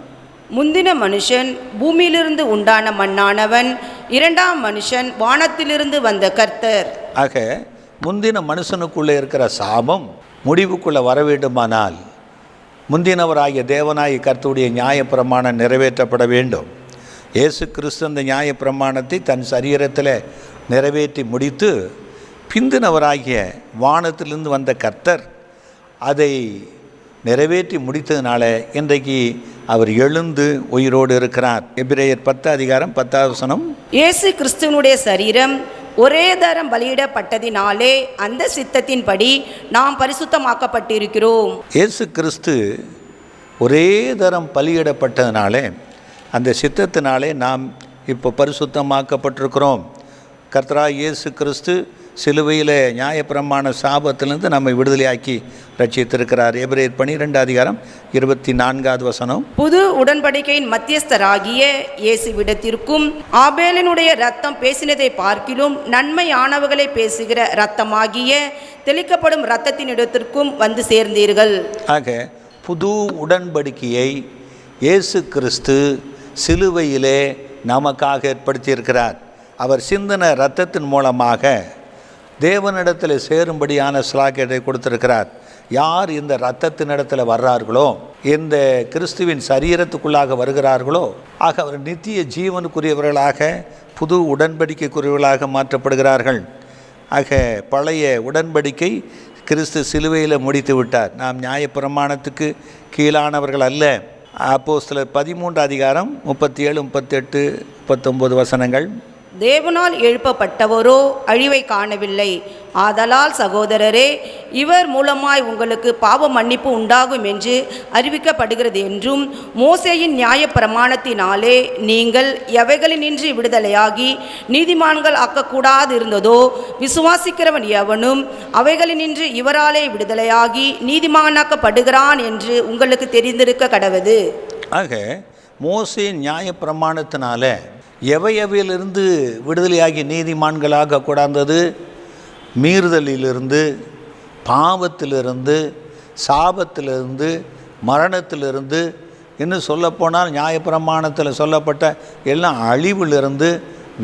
முந்தின மனுஷன் பூமியிலிருந்து உண்டான மண்ணானவன், இரண்டாம் மனுஷன் வானத்திலிருந்து வந்த கர்த்தர்.
ஆக முந்தின மனுஷனுக்குள்ளே இருக்கிற சாபம் முடிவுக்குள்ளே வர வேண்டுமானால் முந்தினவராகிய தேவனாகிய கர்த்தருடைய நியாயப்பிரமாணம் நிறைவேற்றப்பட வேண்டும். இயேசு கிறிஸ்து அந்த நியாயப்பிரமாணத்தை தன் சரீரத்தில் நிறைவேற்றி முடித்து பிந்தினவராகிய வானத்திலிருந்து வந்த கர்த்தர் அதை நிறைவேற்றி முடித்ததுனால இன்றைக்கு அவர் எழுந்து உயிரோடு இருக்கிறார். எபிரேயர் 10:10
இயேசு கிறிஸ்துவனுடைய சரீரம் ஒரே தரம் பலியிடப்பட்டதினாலே அந்த சித்தத்தின்படி நாம் பரிசுத்தமாக்கப்பட்டிருக்கிறோம்.
இயேசு கிறிஸ்து ஒரே தரம் பலியிடப்பட்டதினாலே அந்த சித்தத்தினாலே நாம் இப்போ பரிசுத்தமாக்கப்பட்டிருக்கிறோம். கர்த்தராகிய இயேசு கிறிஸ்து சிலுவையில் நியாயப்பிரமாண சாபத்திலிருந்து நம்மை விடுதலையாக்கி ரட்சித்திருக்கிறார். எபிரேயர் 12:24
புது உடன்படிக்கையின் மத்தியஸ்தராகிய இயேசுவிடத்திற்கும் ஆபேலினுடைய இரத்தம் பேசினதை பார்க்கிலும் நன்மையானவர்களை பேசுகிற இரத்தமாகிய தெளிக்கப்படும் இரத்தத்தினிடத்திற்கும் வந்து சேர்ந்தீர்கள்.
ஆக புது உடன்படிக்கையை இயேசு கிறிஸ்து சிலுவையிலே நமக்காக ஏற்படுத்தியிருக்கிறார். அவர் சிந்தின இரத்தத்தின் மூலமாக தேவனிடத்தில் சேரும்படியான ஸ்லாக்கியத்தை கொடுத்திருக்கிறார். யார் இந்த இரத்தத்தினிடத்தில் வர்றார்களோ, இந்த கிறிஸ்துவின் சரீரத்துக்குள்ளாக வருகிறார்களோ, ஆக அவர் நித்திய ஜீவனுக்குரியவர்களாக புது உடன்படிக்கைக்குரியவர்களாக மாற்றப்படுகிறார்கள். ஆக பழைய உடன்படிக்கை கிறிஸ்து சிலுவையில் முடித்து விட்டார். நாம் நியாயப்பிரமாணத்துக்கு கீழானவர்கள் அல்ல. அப்போஸ்தலர் 13:37-38-39
தேவனால் எழுப்பப்பட்டவரோ அழிவை காணவில்லை. ஆதலால் சகோதரரே, இவர் மூலமாய் உங்களுக்கு பாவ மன்னிப்பு உண்டாகும் என்று அறிவிக்கப்படுகிறது என்றும், மோசேயின் நியாய பிரமாணத்தினாலே நீங்கள் எவைகளினின்று விடுதலையாகி நீதிமான்கள் ஆக்கக்கூடாது இருந்ததோ, விசுவாசிக்கிறவன் எவனும் அவைகளினின்று இவராலே விடுதலையாகி நீதிமானாக்கப்படுகிறான் என்று உங்களுக்கு தெரிந்திருக்க கடவது.
ஆக மோசேயின் நியாய பிரமாணத்தினால எவையவையிலிருந்து விடுதலையாகி நீதிமான்களாக கூடாந்தது? மீறுதலிலிருந்து, பாவத்திலிருந்து, சாபத்திலிருந்து, மரணத்திலிருந்து, இன்னும் சொல்லப்போனால் நியாயப்பிரமாணத்தில் சொல்லப்பட்ட எல்லாம் அழிவிலிருந்து,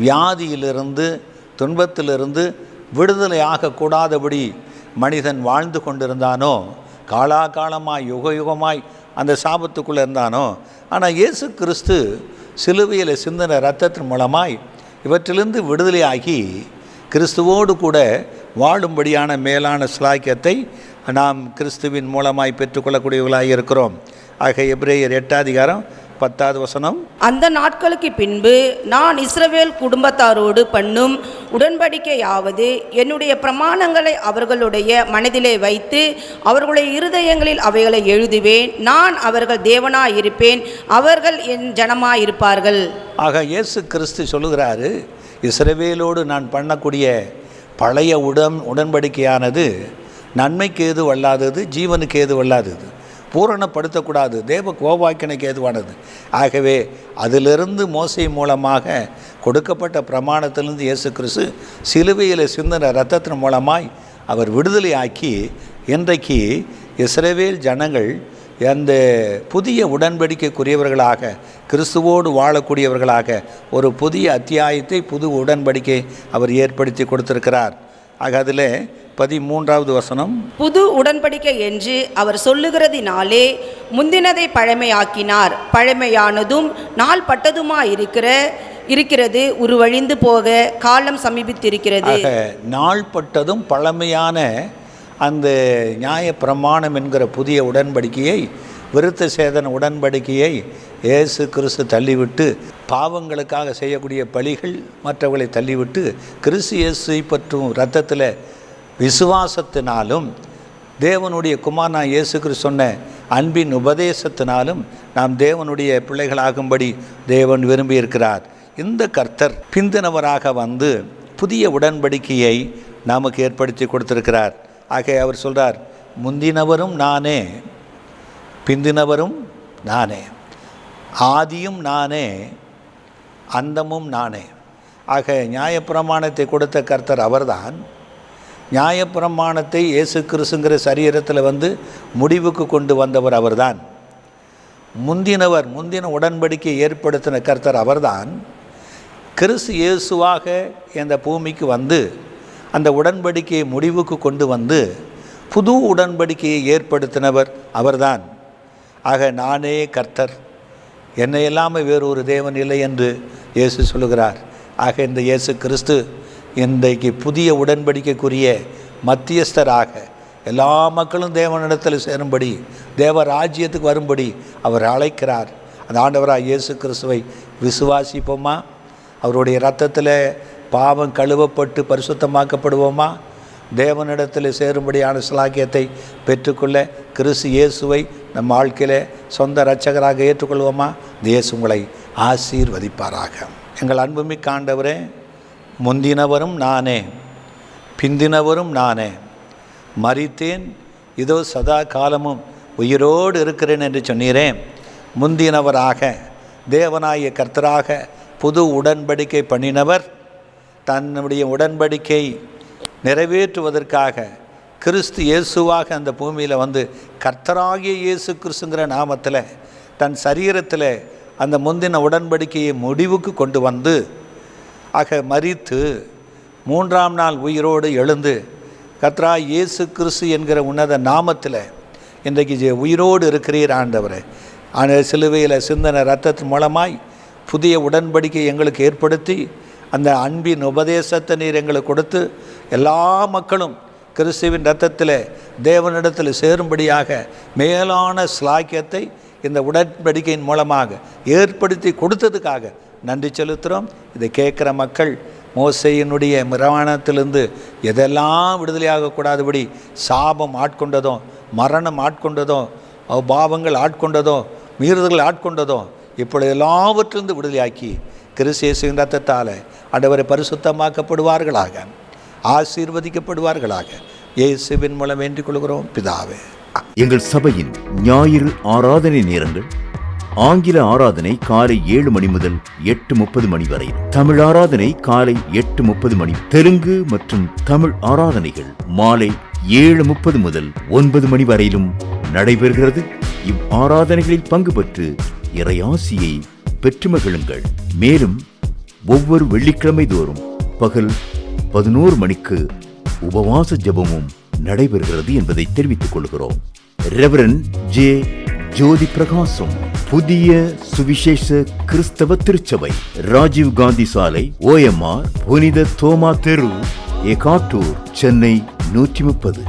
வியாதியிலிருந்து, துன்பத்திலிருந்து விடுதலையாக கூடாதபடி மனிதன் வாழ்ந்து கொண்டிருந்தானோ, காலாகாலமாய் யுக யுகமாய் அந்த சாபத்துக்குள்ளே இருந்தானோ. ஆனால் இயேசு கிறிஸ்து சிலுவையில் சிந்தின இரத்தத்தின் மூலமாய் இவற்றிலிருந்து விடுதலையாகி கிறிஸ்துவோடு கூட வாழும்படியான மேலான ஸ்லாக்கியத்தை நாம் கிறிஸ்துவின் மூலமாய் பெற்றுக்கொள்ளக்கூடியவர்களாக இருக்கிறோம். ஆக எபிரேயர் 8:10
அந்த நாட்களுக்கு பின்பு நான் இஸ்ரவேல் குடும்பத்தாரோடு பண்ணும் உடன்படிக்கையாவது, என்னுடைய பிரமாணங்களை அவர்களுடைய மனதிலே வைத்து அவர்களுடைய இருதயங்களில் அவைகளை எழுதுவேன். நான் அவர்கள் தேவனாயிருப்பேன், அவர்கள் என் ஜனமாயிருப்பார்கள்.
ஆக இயேசு கிறிஸ்து சொல்லுகிறாரு, இஸ்ரவேலோடு நான் பண்ணக்கூடிய பழைய உடன்படிக்கையானது நன்மைக்கு ஏதுவல்லாதது, ஜீவனுக்கு ஏதுவல்லாதது, பூரணப்படுத்தக்கூடாது, தேவ கோபாக்கினைக்கு ஏதுவானது. ஆகவே அதிலிருந்து மோசே மூலமாக கொடுக்கப்பட்ட பிரமாணத்திலிருந்து இயேசு கிறிஸ்து சிலுவையில் சிந்தின இரத்தத்தின் மூலமாய் அவர் விடுதலையாக்கி இன்றைக்கு இஸ்ரவேல் ஜனங்கள் அந்த புதிய உடன்படிக்கைக்குரியவர்களாக, கிறிஸ்துவோடு வாழக்கூடியவர்களாக ஒரு புதிய அத்தியாயத்தை, புது உடன்படிக்கை அவர் ஏற்படுத்தி கொடுத்திருக்கிறார். ஆக அதில் 13
புது உடன்படிக்கை என்று அவர் சொல்லுகிறதினாலே முந்தினதை பழமையாக்கினார். பழமையானதும் நாள் பட்டதுமாயிருக்கிறது உருவழிந்து போக காலம் சமீபித்திருக்கிறது.
நாள் பட்டதும் பழமையான அந்த நியாய பிரமாணம் என்கிற புதிய உடன்படிக்கையை, விருத்த சேதன உடன்படிக்கையை இயேசு கிறிஸ்து தள்ளிவிட்டு, பாவங்களுக்காக செய்யக்கூடிய பலிகள் மற்றவர்களை தள்ளிவிட்டு, கிறிஸ்து இயேசுவை பற்றும் இரத்தத்தில் விசுவாசத்தினாலும் தேவனுடைய குமாரனா இயேசு கிறிஸ்து சொன்ன அன்பின் உபதேசத்தினாலும் நாம் தேவனுடைய பிள்ளைகளாகும்படி தேவன் விரும்பியிருக்கிறார். இந்த கர்த்தர் பிந்தினவராக வந்து புதிய உடன்படிக்கையை நமக்கு ஏற்படுத்தி கொடுத்திருக்கிறார். ஆக அவர் சொல்கிறார், முந்தினவரும் நானே, பிந்தினவரும் நானே, ஆதியும் நானே, அந்தமும் நானே. ஆக நியாயப்பிரமாணத்தை கொடுத்த கர்த்தர் அவர்தான். நியாயப்பிரமாணத்தை இயேசு கிறிஸ்துங்கிற சரீரத்தில் வந்து முடிவுக்கு கொண்டு வந்தவர் அவர்தான். முந்தின உடன்படிக்கை ஏற்படுத்தின கர்த்தர் அவர்தான். கிறிஸ்து இயேசுவாக இந்த பூமிக்கு வந்து அந்த உடன்படிக்கையை முடிவுக்கு கொண்டு வந்து புது உடன்படிக்கையை ஏற்படுத்தினவர் அவர்தான். ஆக நானே கர்த்தர், என்னை இல்லாமல் வேறொரு தேவன் இல்லை என்று இயேசு சொல்லுகிறார். ஆக இந்த இயேசு கிறிஸ்து இன்றைக்கு புதிய உடன்படிக்கைக்குரிய மத்தியஸ்தராக எல்லா மக்களும் தேவனிடத்தில் சேரும்படி, தேவ ராஜ்யத்துக்கு வரும்படி அவர் அழைக்கிறார். அந்த ஆண்டவராக இயேசு கிறிஸ்துவை விசுவாசிப்போமா? அவருடைய இரத்தத்தில் பாவம் கழுவப்பட்டு பரிசுத்தமாக்கப்படுவோமா? தேவனிடத்தில் சேரும்படியான சிலாக்கியத்தை பெற்றுக்கொள்ள கிறிஸ்து இயேசுவை நம் வாழ்க்கையிலே சொந்த இரட்சகராக ஏற்றுக்கொள்வோமா? இயேசு உங்களை ஆசீர்வதிப்பாராக. எங்கள் அன்புமிக்க ஆண்டவரே, முந்தினவரும் நானே, பிந்தினவரும் நானே, மரித்தேன், இதோ சதா காலமும் உயிரோடு இருக்கிறேன் என்று சொன்னீரே. முந்தினவராக தேவனாய கர்த்தராக புது உடன்படிக்கை பண்ணினவர் தன்னுடைய உடன்படிக்கை நிறைவேற்றுவதற்காக கிறிஸ்து இயேசுவாக அந்த பூமியில் வந்து கர்த்தராகிய இயேசு கிறிஸ்துங்கிற நாமத்தில் தன் சரீரத்தில் அந்த முந்தின உடன்படிக்கையை முடிவுக்கு கொண்டு வந்து மரித்து 3ஆம் நாள் உயிரோடு எழுந்து கர்த்தரா இயேசு கிறிஸ்து என்கிற உன்னத நாமத்தில் இன்றைக்கு உயிரோடு இருக்கிறீர் ஆண்டவரே. சிலுவையில் சிந்தன இரத்தத்தின் மூலமாய் புதிய உடன்படிக்கை எங்களுக்கு ஏற்படுத்தி அந்த அன்பின் உபதேசத்தை நீர் எங்களுக்கு கொடுத்து எல்லா மக்களும் கிறிஸ்துவின் இரத்தத்தில் தேவனிடத்தில் சேரும்படியாக மேலான ஸ்லாக்கியத்தை இந்த உடன்படிக்கையின் மூலமாக ஏற்படுத்தி கொடுத்ததுக்காக நன்றி செலுத்துகிறோம். இதை கேட்குற மக்கள் மோசேயினுடைய பிரமாணத்திலிருந்து எதெல்லாம் விடுதலையாகக்கூடாதபடி சாபம் ஆட்கொண்டதோ, மரணம் ஆட்கொண்டதோ, பாவங்கள் ஆட்கொண்டதோ, மீறுதல்கள் ஆட்கொண்டதோ, இப்பொழுது எல்லாவற்றிலிருந்து விடுதலையாக்கி கிறிஸ்து இயேசுவின் இரத்தத்தால் ஆண்டவரை பரிசுத்தமாக்கப்படுவார்களாக, ஆசீர்வதிக்கப்படுவார்களாக. இயேசுவின் மூலம் வேண்டிக் கொள்கிறோம் பிதாவே.
எங்கள் சபையின் ஞாயிறு ஆராதனை நேரங்கள்: ஆங்கில ஆராதனை காலை 7 மணி முதல் 8:30 மணி வரை, தமிழ் ஆராதனை காலை 8:30 மணி, தெலுங்கு மற்றும் தமிழ் ஆராதனைகள் மாலை 7:30 முதல் 9 மணி வரையிலும் நடைபெறுகிறது. இவ் ஆராதனைகளில் பங்கு பெற்று இறையாசியை பெற்று மகிழுங்கள். மேலும் ஒவ்வொரு வெள்ளிக்கிழமை தோறும் பகல் 11 மணிக்கு உபவாச ஜெபமும் நடைபெறுகிறது என்பதை தெரிவித்துக் கொள்கிறோம். ரெவரண்ட் ஜே ஜோதி பிரகாசம், புதிய சுவிசேஷ கிறிஸ்தவ திருச்சபை, ராஜீவ் காந்தி சாலை, OMR, புனித தோமா தெரு, எகாட்டூர், சென்னை 130.